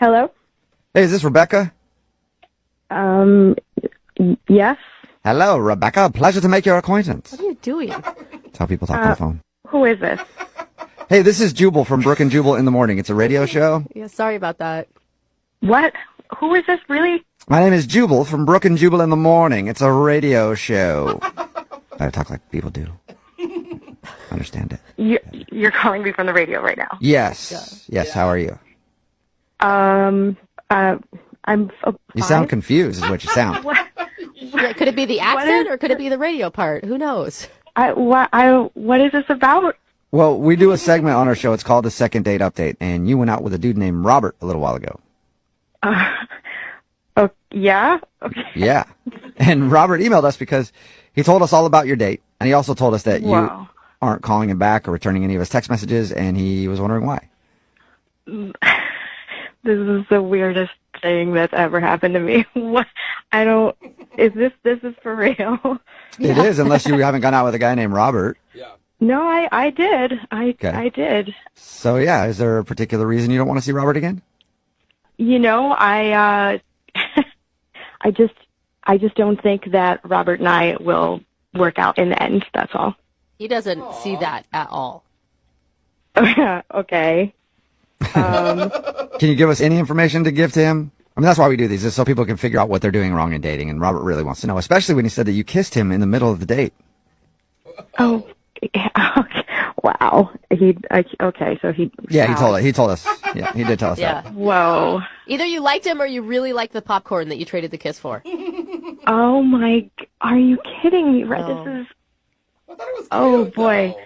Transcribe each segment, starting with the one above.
Hello? Hey, is this Rebecca? Yes? Hello, Rebecca. Pleasure to make your acquaintance. What are you doing? That's how people talk on the phone. Who is this? Hey, this is Jubal from Brooke and Jubal in the Morning. It's a radio show. Yeah, sorry about that. What? Who is this, really? My name is Jubal from Brooke and Jubal in the Morning. It's a radio show. I talk like people do. Understand it. You're calling me from the radio right now. Yes. Yes, how are you? I'm You sound confused is what you sound. What? Yeah, could it be the accent or could it be the radio part? Who knows? What is this about? Well, we do a segment on our show. It's called the Second Date Update, and you went out with a dude named Robert a little while ago. Oh, yeah? Okay. Yeah. And Robert emailed us because he told us all about your date, and he also told us that you aren't calling him back or returning any of his text messages, and he was wondering why. This is the weirdest thing that's ever happened to me. What? This is for real? It is, unless you haven't gone out with a guy named Robert. Yeah. No, I did. Okay. I did. So, yeah, is there a particular reason you don't want to see Robert again? You know, I just don't think that Robert and I will work out in the end. That's all. He doesn't see that at all. Okay. Can you give us any information to give to him? I mean, that's why we do these, is so people can figure out what they're doing wrong in dating. And Robert really wants to know, especially when he said that you kissed him in the middle of the date. Oh, yeah. Wow. Okay, so he. Yeah, he told us. Yeah, he did tell us Yeah. that. Whoa. Either you liked him or you really liked the popcorn that you traded the kiss for. Oh my! Are you kidding me? Right? No. This is. I thought it was Oh cute, boy. though.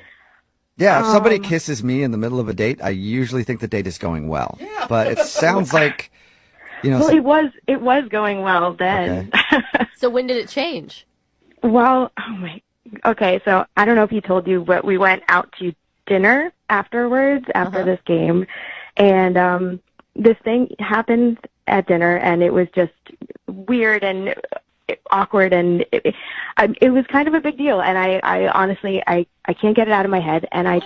Yeah, if somebody kisses me in the middle of a date, I usually think the date is going well. Yeah. But it sounds like, you know. Well, it was going well then. So when did it change? Well, oh my. Okay, so I don't know if he told you, but we went out to dinner afterwards after this game, and this thing happened at dinner, and it was just weird and awkward, and it was kind of a big deal. And I honestly can't get it out of my head, and I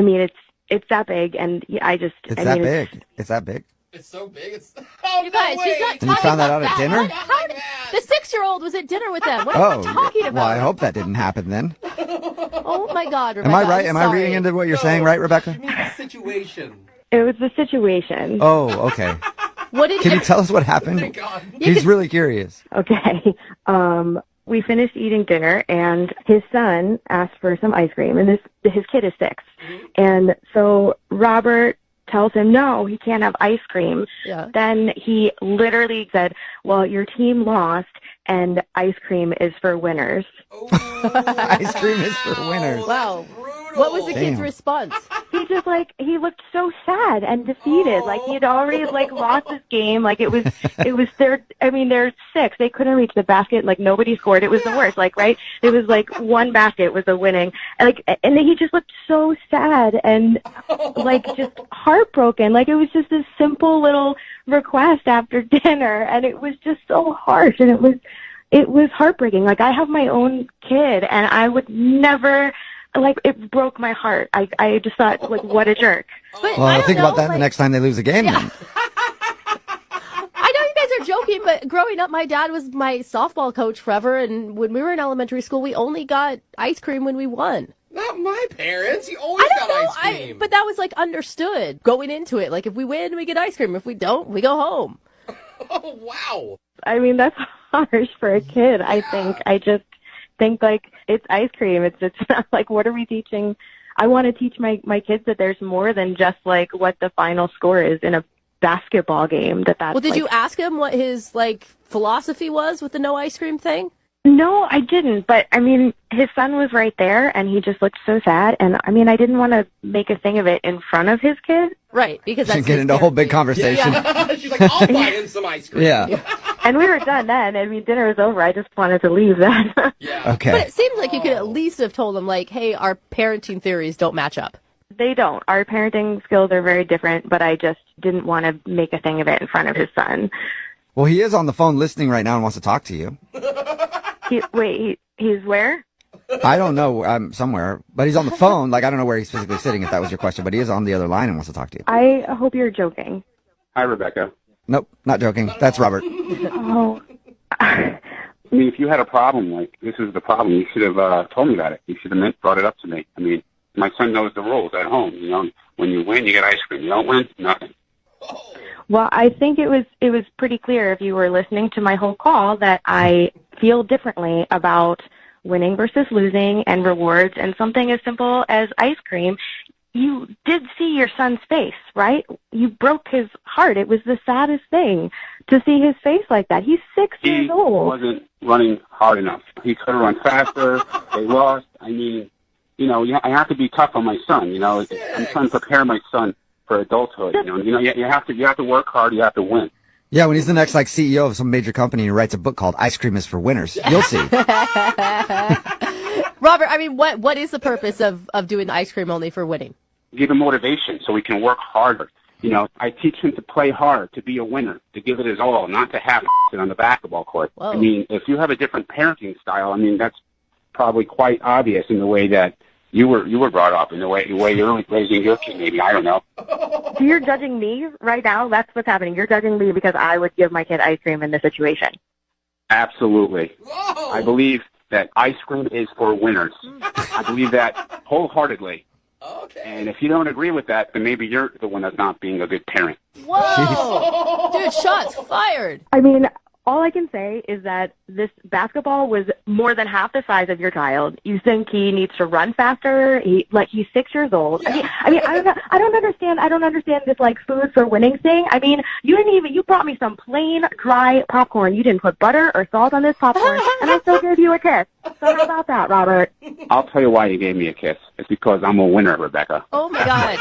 mean it's that big, and It's that big. It's that big. It's so big. It's. Oh, You guys, no she's way. not And you talking found that about out at dinner? What? How did, the 6-year-old was at dinner with them. What are Oh, you talking about? well, I hope that didn't happen then. Oh my God, Rebecca. Am I right? I'm Am I reading sorry. into what you're No, saying, right, Rebecca? You mean the situation. It was the situation. Oh, okay. What did Can you tell us what happened? Thank God. He's really curious. Okay. We finished eating dinner, and his son asked for some ice cream, and his kid is 6. And so Robert tells him, no, he can't have ice cream. Yeah. Then he literally said, well, your team lost, and ice cream is for winners. Ice cream is for winners. Wow. Brutal. What was the kid's Damn. response? He just he looked so sad and defeated. Like he had already lost his game. Like it was their, I mean, they're 6. They couldn't reach the basket. Like nobody scored. It was the worst. Like, right. It was one basket was the winning. And then he just looked so sad and just heartbroken. Like it was just this simple little request after dinner. And it was just so harsh. And it was heartbreaking. Like I have my own kid and I would never, it broke my heart. I just thought, what a jerk. But I Well, don't think know, about that the next time they lose a game. Yeah. Then. I know you guys are joking, but growing up, my dad was my softball coach forever, and when we were in elementary school, we only got ice cream when we won. Not my parents. You always I don't got know, ice cream. but that was understood going into it. Like if we win, we get ice cream. If we don't, we go home. Oh, wow. I mean, that's harsh for a kid, I think. I just think it's ice cream. It's not what are we teaching? I want to teach my kids that there's more than just what the final score is in a basketball game. That's Well, did you ask him what his philosophy was with the no ice cream thing? No, I didn't. But I mean, his son was right there, and he just looked so sad. And I mean, I didn't want to make a thing of it in front of his kid. Right, because that's Get his into a whole big therapy. conversation. She's like, I'll buy him some ice cream. Yeah. And we were done then. I mean, dinner was over. I just wanted to leave then. Yeah. Okay. But it seems like you could at least have told him, hey, our parenting theories don't match up. They don't. Our parenting skills are very different, but I just didn't want to make a thing of it in front of his son. Well, he is on the phone listening right now and wants to talk to you. He's where? I don't know. I'm somewhere, but he's on the phone. I don't know where he's physically sitting, if that was your question, but he is on the other line and wants to talk to you. I hope you're joking. Hi, Rebecca. Nope, not joking. That's Robert. Oh. I mean, if you had a problem, like, this is the problem, you should have told me about it. You should have brought it up to me. I mean, my son knows the rules at home. You know, when you win, you get ice cream. You don't win, nothing. Well, I think it was pretty clear if you were listening to my whole call that I feel differently about winning versus losing and rewards and something as simple as ice cream. You did see your son's face, right? You broke his heart. It was the saddest thing to see his face like that. He's 6 years He old. wasn't running hard enough. He could have run faster. They lost. I mean, you know, I have to be tough on my son. You know, I'm trying to prepare my son for adulthood. You know, you have to work hard. You have to win. Yeah, when he's the next like CEO of some major company and he writes a book called Ice Cream is for Winners, you'll see. Robert, I mean, what is the purpose of doing the ice cream only for winning? Give him motivation so he can work harder. You know, I teach him to play hard, to be a winner, to give it his all, not to have it on the basketball court. Whoa. I mean, if you have a different parenting style, I mean, that's probably quite obvious in the way that you were brought up, in the way you're raising your kid. Maybe, I don't know. So you're judging me right now? That's what's happening. You're judging me because I would give my kid ice cream in this situation. Absolutely. Whoa. I believe that ice cream is for winners. I believe that wholeheartedly. Okay. And if you don't agree with that, then maybe you're the one that's not being a good parent. Whoa! Dude, shots fired. I mean, all I can say is that this basketball was more than half the size of your child. You think he needs to run faster? He's 6 years old. Yeah. I mean, I don't understand this like food for winning thing. I mean, you brought me some plain dry popcorn. You didn't put butter or salt on this popcorn, and I still gave you a kiss. So how about that, Robert? I'll tell you why you gave me a kiss. It's because I'm a winner, Rebecca. Oh my God.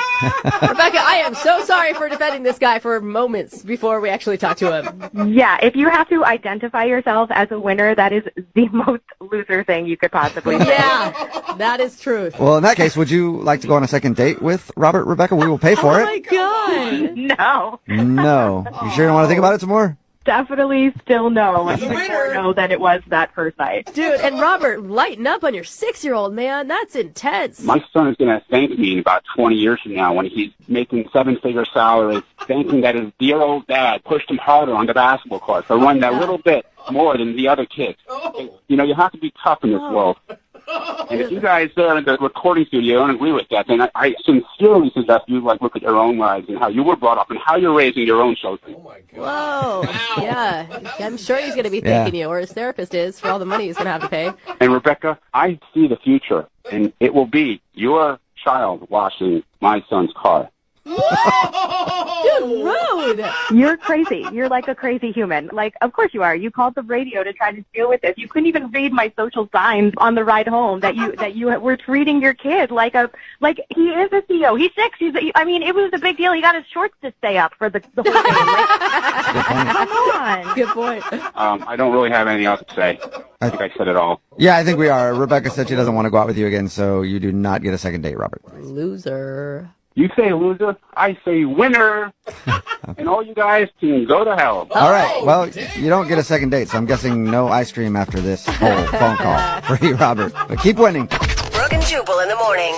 Rebecca, I am so sorry for defending this guy for moments before we actually talk to him. Yeah, if you have to identify yourself as a winner, that is the most loser thing you could possibly say. Yeah, that is truth. Well, in that case, would you like to go on a second date with Robert, Rebecca? We will pay for Oh it. my God. No, No. You sure you don't want to think about it some more? definitely still no. Even winner. more no than it was that first night. Dude, and Robert, lighten up on your 6-year-old, man. That's intense. My son is going to thank me in about 20 years from now when he's making 7-figure salaries, thanking that his dear old dad pushed him harder on the basketball court to run that little bit more than the other kids. You know, you have to be tough in this world. And if you guys there in the recording studio don't agree with that, then I sincerely suggest you look at your own lives and how you were brought up and how you're raising your own children. Oh my God. Whoa. Wow. Yeah. I'm sure he's going to be thanking you, or his therapist is, for all the money he's going to have to pay. And Rebecca, I see the future, and it will be your child washing my son's car. Dude, rude. You're crazy. You're like a crazy human. Like, of course you are. You called the radio to try to deal with this. You couldn't even read my social signs on the ride home that you were treating your kid like he is a CEO. He's 6. It was a big deal. He got his shorts to stay up for the whole game. Come on. Good point. I don't really have anything else to say. I think I said it all. Yeah, I think we are. Rebecca said she doesn't want to go out with you again, so you do not get a second date, Robert. Loser. You say loser, I say winner, and all you guys can go to hell. All right. Well, you don't get a second date, so I'm guessing no ice cream after this whole phone call for you, Robert. But keep winning. Brooke and Jubal in the morning.